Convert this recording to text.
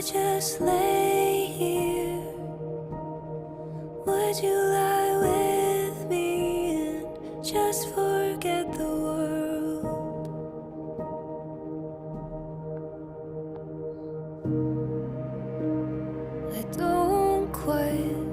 just lay here? Would you lie with me and just forget the world? I don't quite